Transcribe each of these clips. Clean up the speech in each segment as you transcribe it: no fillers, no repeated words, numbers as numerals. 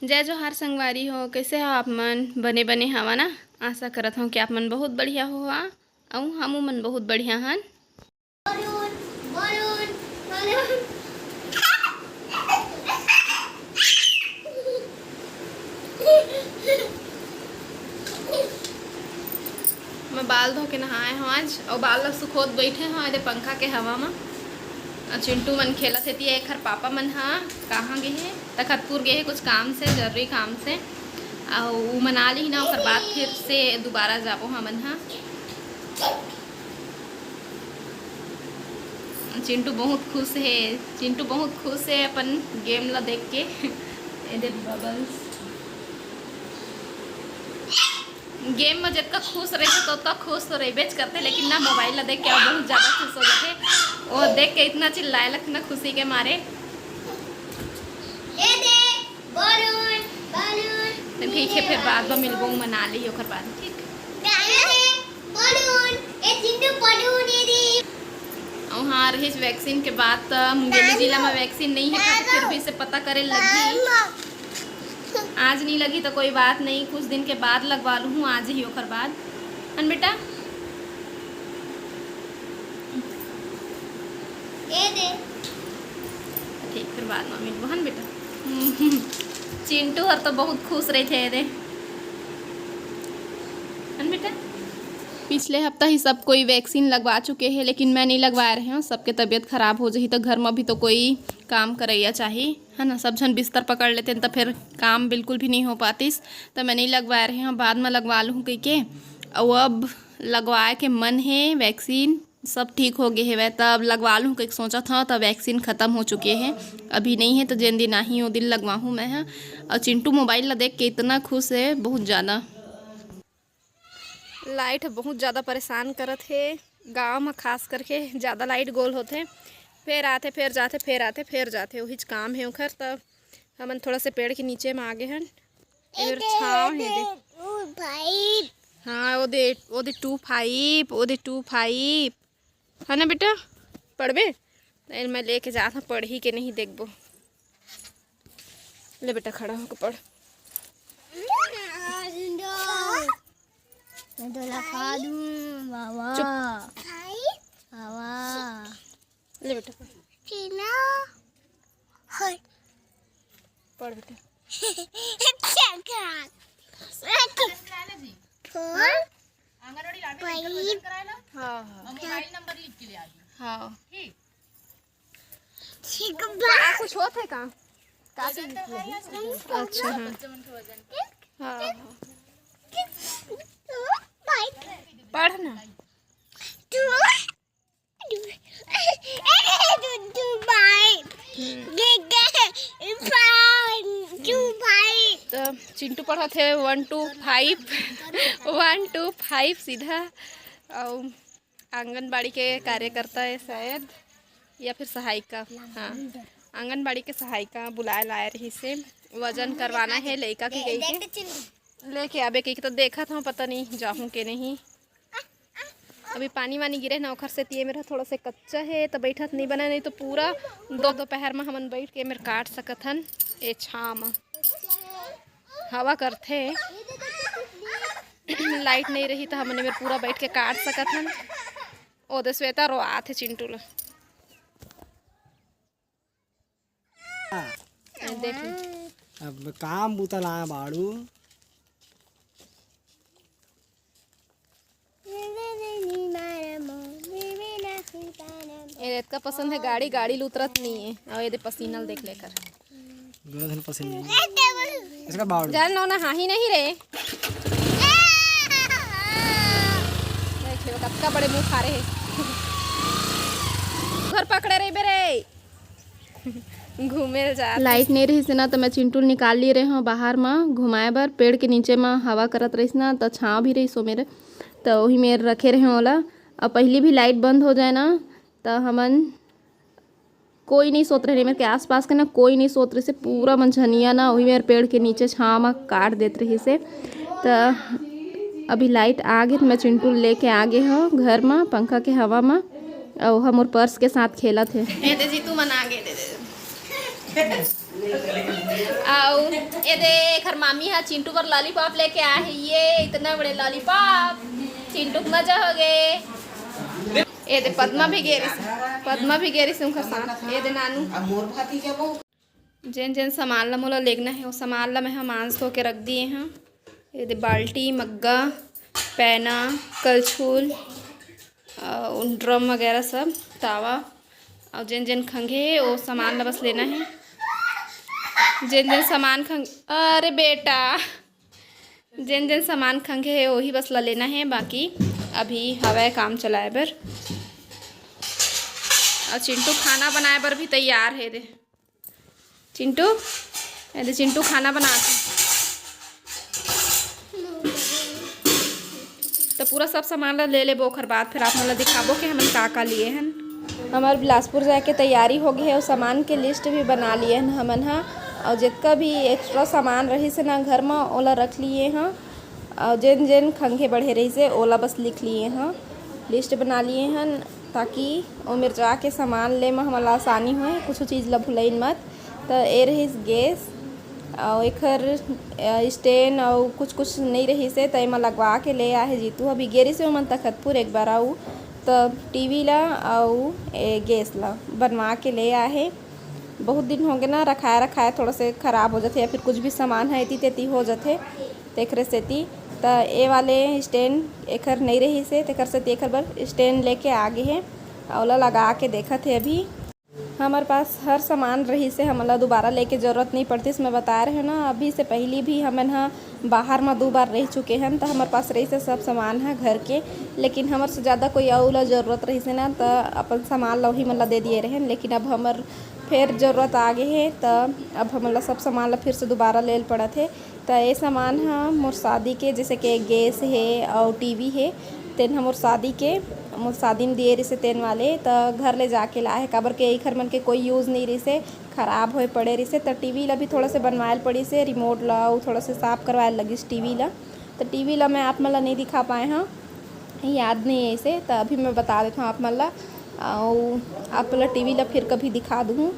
जय जोहार संगवारी हो, कैसे हो आप मन? बने बने हवा ना। आशा करत हूँ कि आप मन बहुत बढ़िया हो और हमू मन बहुत बढ़िया हन। मैं बाल धो के नहाए हूँ आज और बाल ला सुखोत बैठे हूँ इधर पंखा के हवा में। चिंटू मन खेलत हेती एक हर पापा मन हाँ कहाँ गए है तखतपुर गए है कुछ काम से, जरूरी काम से। और मना ली ना और बाद फिर से दोबारा जाबो हमन हाँ। चिंटू बहुत खुश है, चिंटू बहुत खुश है अपन गेम ला देख के। इधर बबल्स गेम में जितना खुश रहे तो उतना खुश तो रहे करते, लेकिन ना मोबाइल ला देख के बहुत ज़्यादा खुश हो जाते। और देख के इतना चिल्लाए लग ना खुशी के मारे। ठीक है फिर बाद में मिलबो मना ली ओकर बाद ठीक। और हाँ रही वैक्सीन के बाद मुंगेली जिला में वैक्सीन नहीं है तो फिर भी से पता करे लगी। आज नहीं लगी तो कोई बात नहीं, कुछ दिन के बाद लगवा लूँ, आज ही ओकर बाद हन बेटा। ठीक फिर बाद में मिलबो हन बेटा। चिंटू हर तो बहुत खुश रहे थे रे हन बेटा। पिछले हफ्ता ही सब कोई वैक्सीन लगवा चुके हैं, लेकिन मैं नहीं लगवा रहे हूँ। सबके तबीयत खराब हो जाही तो घर में भी तो कोई काम करैया चाहिए है ना। सब जन बिस्तर पकड़ लेते हैं तो फिर काम बिल्कुल भी नहीं हो पातीस, तो मैं नहीं लगवा रही हूँ, बाद में लगवा लूँ कह के। और अब लगवाए के मन है, वैक्सीन सब ठीक हो गए है वह तब लगवा लूँ कह सोचा था, तब वैक्सीन ख़त्म हो चुके हैं, अभी नहीं है तो जिन दिन नहीं वो दिन लगवाऊँ मैं है। और चिंटू मोबाइल ला देख के इतना खुश है बहुत ज़्यादा। लाइट बहुत ज़्यादा परेशान करत है गांव में, खास करके ज़्यादा लाइट गोल होते, फिर आते फिर जाते फिर आते फिर जाते, वही काम है उखर। तब हमन थोड़ा से पेड़ के नीचे में आगे हैं, इधर छाँव है दे। हाँ वो दे 2 5 है ना बेटा, पढ़बे तो मैं लेके जाता पढ़ी के नहीं देखबो। ले बेटा खड़ा होकर पढ़। ले बेटा पढ़ बेटा। हाँ कुछ होता है कहाँ? अच्छा हाँ हाँ पढ़ना। तो चिंटू पढ़ा थे 1 to 5 1 to 5 सीधा। और आंगनबाड़ी के कार्यकर्ता है शायद या फिर सहायिका, हाँ आंगनबाड़ी के सहायिका बुलाए लाए रही से वजन करवाना है लड़का की गई है, लेके आबे कही तो देखा था, पता नहीं जाऊँ के नहीं। अभी पानी वानी गिरे ना ओखर से तिये मेरा थोड़ा से कच्चा है तो बैठत नहीं बना, नहीं तो पूरा दोपहर में हमन बैठ के मेरे काट सकत हन। ए छाम हवा करथे लाइट नहीं रही तो हमने मेरे पूरा बैठ के काट सकत हन। ओदे श्वेता रो आथे चिंटू ला देख अब काम बुतल आया बाड़ू। ये का पसंद है गाड़ी, गाड़ी उतरत नहीं है और ये पसीना देख लेकर पसीना इसका बाड़ू जान नो ना हाँ ही नहीं रे। देखियो कत्का बड़े मुंह खा रहे घर पकड़े रही बेरे घूमे जा। लाइट नहीं रही से ना तो मैं चिंटू निकाल ली रही हूँ बाहर में घुमाए बर, पेड़ के नीचे में हवा करत रही ना तो छाँव भी रही सो मेरे, तो वही मेरे रखे रहे ओला। और पहले भी लाइट बंद हो जाए ना तो हमन कोई नहीं सोत रहे, मेरे के आसपास के ना कोई नहीं सोत रहे से, पूरा मनझनिया ना वही मेरे पेड़ के नीचे छाँव में काट देते रही से। तो अभी लाइट आ गई तो मैं चिंटू लेके आगे हूँ घर में पंखा के हवा में, और हम और पर्स के साथ खेला थे। दे जी तू मना आगे दे आओ ये देख हर मामी हा चिंटू पर लॉलीपॉप लेके आए हैं। ये इतना बड़े लॉलीपॉप चिंटू को मजा हो गए। ये दे पद्मा भी गेरी से उनका साथ ये दे नानू जेन जेन सामान ला मोला लेना है वो सामान ला मैं हम मांस धो के रख दिए हैं। ये दे बाल्टी मग्गा पैना कलछुल ड्रम वगैरह सब तावा और जेन जेन खंगे वो सामान ला बस लेना है। जेन जेन सामान खंग अरे बेटा जेन जेन सामान खंगे है वही बस ला लेना है। बाकी अभी हवा काम चलाए बर और चिंटू खाना बनाए बर भी तैयार है। दे चिंटू दे चिंटू खाना बना तो पूरा सब सामान ला ले लेबो। ओकर बाद फिर आप मतलब दिखाबो कि हमन का लिए हन। हमार बिलासपुर जाए के तैयारी हो गई है और सामान के लिस्ट भी बना लिए हन हमन हा। और जितना भी एक्स्ट्रा सामान रही से ना घर में ओला रख लिए हाँ। और जेन जेन खंगे बढ़े रही से ओला बस लिख लिए हाँ लिस्ट बना लिए हैं ताकि वो मेरे जाके सामान ले में हमारा आसानी हो कुछ चीज़ ला भुलाइन मत। तो ये रही गैस और एक स्टैंड और कुछ नहीं रही से तो एमा लगवा के ले आए जीतू। अभी गेरी से मन तखतपुर एक बार आऊ तो टीवी ला और गैस ला बनवा के ले आए। बहुत दिन हो गए ना रखाया थोड़ा से ख़राब हो जाते या फिर कुछ भी सामान है इति तेती हो जाते तेखरे सेती। तो ये वाले स्टैंड एकर नहीं रही से तेकर से एकर बर स्टैंड लेके आगे है और लगा के देखा थे। अभी हमारे पास हर सामान रही से हमला दोबारा लेके ज़रूरत नहीं पड़ती। इसमें बता रहे हैं ना अभी से पहले भी हमन हाँ बाहर में 2 बार रह चुके हैं तो हमारे पास रही से सब सामान है घर के। लेकिन हमारे से ज़्यादा कोई और ज़रूरत रही से ना तो अपन सामान ला वही मतलब दे दिए रहे। लेकिन अब हमार फिर ज़रूरत आ गई है तो अब हमला सब सामान ला फिर से दोबारा ले पड़ा थे। तो ये सामान हाँ मोर शादी के जैसे कि गैस है और टीवी है तेन मोर शादी में दिए रही से तेन वाले तो घर ले जाके लाए काबर के इखर मन के कोई यूज़ नहीं रही से ख़राब होए पड़े रही से। तो टीवी ला भी थोड़ा से बनवाए पड़ी से रिमोट ला थोड़ा से साफ़ करवाए लगी टीवी ला। तो टीवी ला मैं आप मन ला नहीं दिखा पाए हाँ याद नहीं है इसे। तो अभी मैं बता देता हूँ आप मन ला और आप ला टीवी ला फिर कभी दिखा दूँ।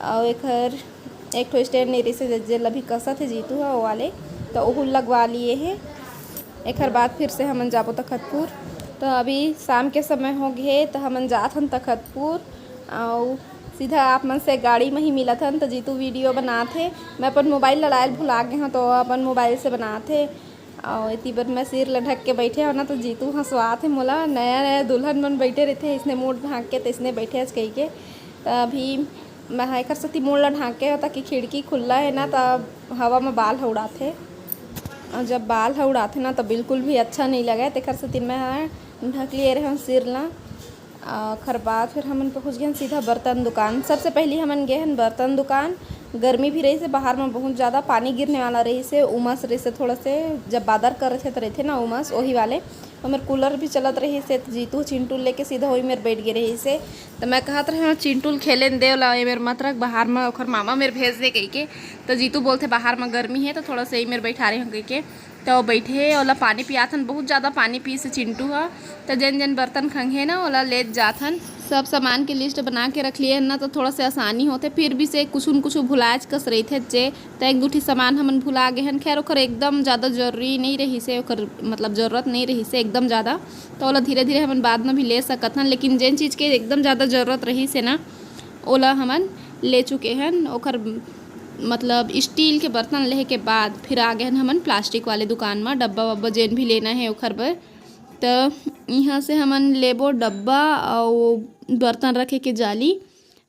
और एक ठो स्टैंड नहीं रही से जेल अभी कसत है जीतू है वो वाले तो वो लगवा लिए हैं। एक बाद फिर से हमन जाबो तखतपुर। तो अभी शाम के समय हो गए तो हमन जात हन तखतपुर और सीधा आप मन से गाड़ी में ही मिला था तो जीतू वीडियो बनाते। मैं अपन मोबाइल लड़ाइल भुला गए हाँ तो अपन मोबाइल से बनाते और इतनी बार मैं सिर लटक के बैठे हो ना तो जीतू हंसवाते मोला नया दुल्हन मन बैठे रहते इसने मुँह ढाँक के तो इसने बैठे कही के। तो अभी मैं एक सती मुँह ला ढाँक के होता कि खिड़की खुला है ना तो हवा में बाल उड़ाते और जब बाल उड़ाते ना तो बिल्कुल भी अच्छा नहीं लगा। तेकर सती मैं ढक लिए रहे सिर ला। खर बाद फिर हमन पहुँच गए सीधा बर्तन दुकान। सबसे पहले हमन गए हैं बर्तन दुकान। गर्मी भी रही से बाहर में बहुत ज़्यादा पानी गिरने वाला रही से उमस रही से थोड़ा से जब बादर कर रहे थे तो रहते ना उमस वही वाले और मेरे कूलर भी चलत रही से जीतू चिंटू लेके सीधा वही मेरे बैठ गए रही से। तो मैं कहत रहे चिंटू खेले दे ला मेरे मत रख बाहर में और मामा मेरे भेज दे कही के। तो जीतू बोलते बाहर में गर्मी है तो थोड़ा सा ही मेरे बैठा रहे हैं कही के। तो वो बैठे ओला पानी पियाथन बहुत ज़्यादा पानी पी से चिंटू है। तो जन जन बर्तन खंगे ना ओला ले जाथन। सब सामान की लिस्ट बना के रख लिए ना तो थोड़ा से आसानी होते फिर भी से कुछ भुलाज कस रही थे जे तो एक दूठी सामान हमन भुला गए हैं। खैर ओकर एकदम ज़्यादा जरूरी नहीं रही से ओकर मतलब ज़रूरत नहीं रही से एकदम ज़्यादा तो ओला धीरे धीरे हमन बाद में भी ले सकत हन। लेकिन जिन चीज़ के एकदम ज़्यादा ज़रूरत रही से ना ओला हमन ले चुके हैं। ओकर मतलब स्टील के बर्तन लेहे के बाद फिर आ गए हमन प्लास्टिक वाले दुकान में डब्बा वब्बा जेन भी लेना है ओखर बर। तो यहाँ से हमन लेबो डब्बा और बर्तन रखे के जाली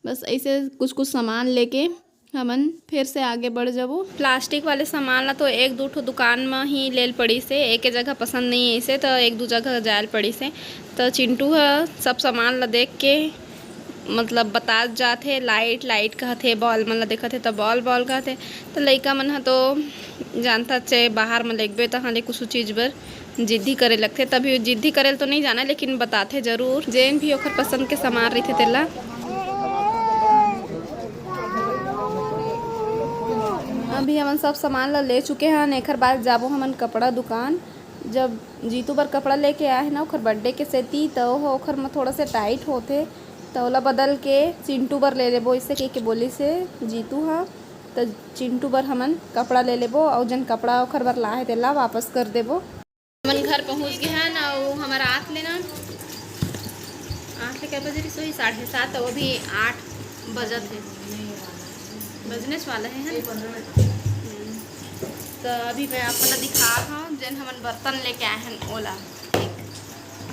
बस ऐसे कुछ सामान लेके हमन फिर से आगे बढ़ जाबो। प्लास्टिक वाले सामान ला तो 1-2 ठो दुकान में ही लेल पड़ी से एक जगह पसंद नहीं है इसे तो 1-2 जगह जायल पड़ी से। तो चिंटू है सब सामान ला देख के मतलब बता जाते लाइट कहते बॉल मन ला देखते तो बॉल कहते। तो लइका मन तो जानता चे बाहर में लेगबे तो हाँ कुछ चीज़ बर जिद्दी करे लगते तभी जिद्दी करे तो नहीं जाना लेकिन बताते जरूर जेन भी ओखर पसंद के सामान रहते तेला। अभी हमन सब सामान ला ले चुके हैं। एक बाद जाबो हमन कपड़ा दुकान। जब जीतू बर कपड़ा लेके आए ना ओखर बर्थडे के सेती तो ओखर में थोड़ा से टाइट होते तो ओला बदल के चिंटू बर ले लेबो इससे के बोली से जीतू हाँ। तो चिंटू बर हमन कपड़ा ले लेबो और जन कपड़ा ओखर बर लाहे तेला वापस कर देबो। हमन घर पहुँच गए हैं ना, वो हमारा आठ लेना क्या बजे रही सोई 7:30, वो भी 8 बजत है, बजने वाला है। तो अभी मैं आपको दिखा हूँ जन हमन बर्तन लेके आए हैं ओला।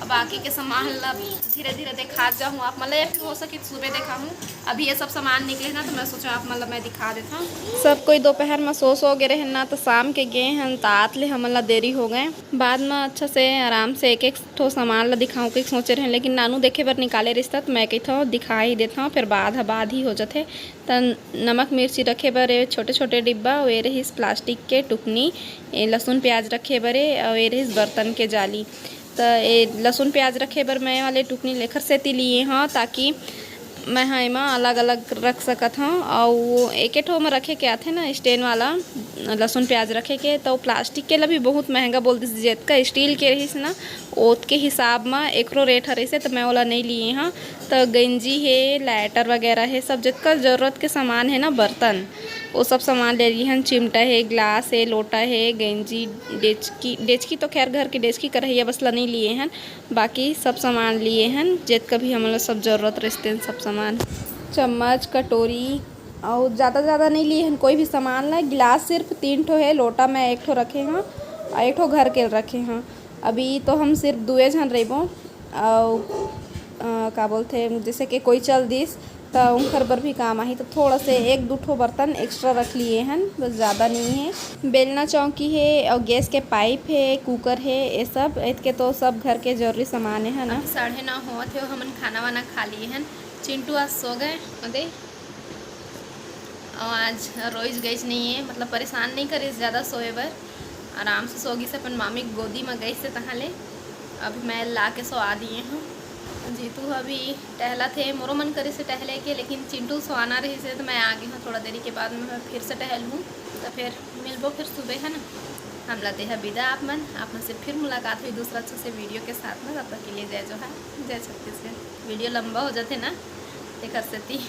अब बाकी के सामान ला धीरे धीरे दिखा जाऊँ आप मतलब, या फिर हो सके तो सुबह देखा हूँ। अभी ये सब सामान निकले ना तो मैं सोचा आप मतलब मैं दिखा देता हूँ। सब कोई दोपहर में सो गए रहे ना, तो शाम के गए हैं तात ले हमन ला देरी हो गए। बाद में अच्छा से आराम से एक एक ठो सामान ला दिखाऊँ के सोचे रहे, लेकिन नानू देखे बर निकाले रिश्ता तो मैं कहता हूँ दिखा ही देता हूँ, फिर बाद ही हो जाते। तो नमक मिर्ची रखे बर छोटे छोटे डिब्बा, वे रहीस प्लास्टिक के टुकनी, लहसुन प्याज रखे बरे और ये रहीस बर्तन के जाली। तो ये लहसुन प्याज रखे बर मैं वाले टुकनी लेकर सेती लिए हाँ, ताकि मैं हाँ एमा अलग अलग रख सकत हूँ। और एक ठो में रखे के आते ना स्टैंड वाला लहसुन प्याज रखे के, तो प्लास्टिक के ला भी बहुत महंगा बोलते जितना स्टील के रहीस ना ओत के हिसाब में एकरो रेट हर से, तो मैं वाला नहीं लिए हाँ। तो गंजी है, लाइटर वगैरह है, सब जितना ज़रूरत के सामान है ना बर्तन वो सब सामान ले लिए हैं। चिमटा है, ग्लास है, लोटा है, गंजी, डेचकी तो खैर घर की डेचकी करहिया बस ला नहीं लिए हैं, बाकी सब सामान लिए हैं जितना भी हमारा सब ज़रूरत रहते सब सामान। चम्मच कटोरी और ज़्यादा नहीं लिए हैं कोई भी सामान ला। गिलास सिर्फ 3 ठो है, लोटा मैं 1 ठो रखे हैं और 1 ठो घर के रखे हैं। अभी तो हम सिर्फ 2 जन रहो और का बोलते जैसे कि कोई चल दिस तो उनकर बर भी काम आई, तो थोड़ा से 1-2 ठो बर्तन एक्स्ट्रा रख लिए हैं, बस ज़्यादा नहीं है। बेलना चौकी है और गैस के पाइप है, कुकर है, ये सब इसके तो सब घर के जरूरी सामान है ना। 9:30 हुआ थे, हमन खाना वाना खा लिए हैं। चिंटू आज सो गए अदे, और आज रोज गई नहीं है, मतलब परेशान नहीं करे ज़्यादा, सोए बर आराम से सोगी से अपन मामी गोदी में गई से तहाँ ले। अभी मैं ला के सोआ दिए हूँ। जीतू अभी टहला थे, मोरो मन करे से टहले के, लेकिन चिंटू सोआना रही से तो मैं आ गई हूँ। थोड़ा देरी के बाद मैं फिर से टहल हूँ, तो फिर मिलबो फिर सुबह है ना। हम लाते हैं विदा आप मन से फिर मुलाकात हुई दूसरा अच्छे से वीडियो के साथ में। तब तक के लिए जय जोहार, जय छत्तीसगढ़। वीडियो लंबा हो जाते ना एक कर सकती।